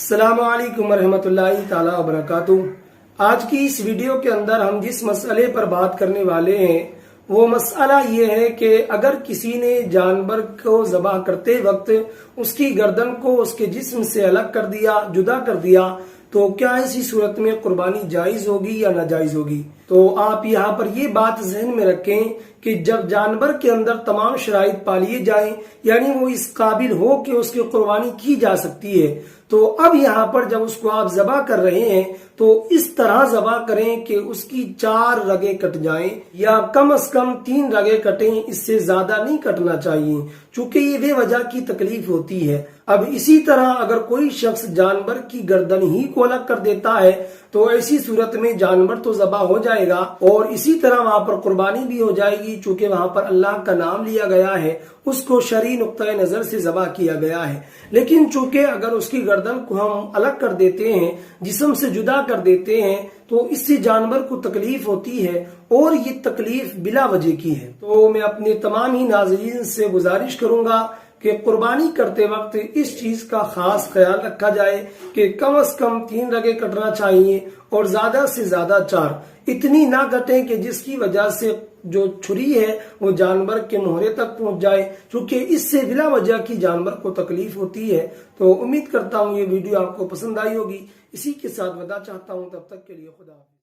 السلام علیکم ورحمۃ اللہ تعالی وبرکاتہ۔ آج کی اس ویڈیو کے اندر ہم جس مسئلے پر بات کرنے والے ہیں وہ مسئلہ یہ ہے کہ اگر کسی نے جانور کو ذبح کرتے وقت اس کی گردن کو اس کے جسم سے الگ کر دیا، جدا کر دیا، تو کیا ایسی صورت میں قربانی جائز ہوگی یا ناجائز ہوگی؟ تو آپ یہاں پر یہ بات ذہن میں رکھیں کہ جب جانور کے اندر تمام شرائط پا لیے جائیں، یعنی وہ اس قابل ہو کہ اس کی قربانی کی جا سکتی ہے، تو اب یہاں پر جب اس کو آپ ذبح کر رہے ہیں تو اس طرح ذبح کریں کہ اس کی 4 رگیں کٹ جائیں یا کم از کم 3 رگیں کٹیں، اس سے زیادہ نہیں کٹنا چاہیے، چونکہ یہ بے وجہ کی تکلیف ہوتی ہے۔ اب اسی طرح اگر کوئی شخص جانور کی گردن ہی کو الگ کر دیتا ہے تو ایسی صورت میں جانور تو ذبح ہو جائے گا اور اسی طرح وہاں پر قربانی بھی ہو جائے گی، چونکہ وہاں پر اللہ کا نام لیا گیا ہے، اس کو شرعی نقطۂ نظر سے ذبح کیا گیا ہے۔ لیکن چونکہ اگر اس کی گردن کو ہم الگ کر دیتے ہیں، جسم سے جدا کر دیتے ہیں، تو اس سے جانور کو تکلیف ہوتی ہے اور یہ تکلیف بلا وجہ کی ہے۔ تو میں اپنے تمام ہی ناظرین سے گزارش کروں گا کہ قربانی کرتے وقت اس چیز کا خاص خیال رکھا جائے کہ کم از کم 3 رگیں کٹنا چاہیے اور زیادہ سے زیادہ 4، اتنی نہ کٹیں کہ جس کی وجہ سے جو چھری ہے وہ جانور کے مہرے تک پہنچ جائے، کیونکہ اس سے بلا وجہ کی جانور کو تکلیف ہوتی ہے۔ تو امید کرتا ہوں یہ ویڈیو آپ کو پسند آئی ہوگی۔ اسی کے ساتھ وداع چاہتا ہوں، تب تک کے لیے خدا حافظ۔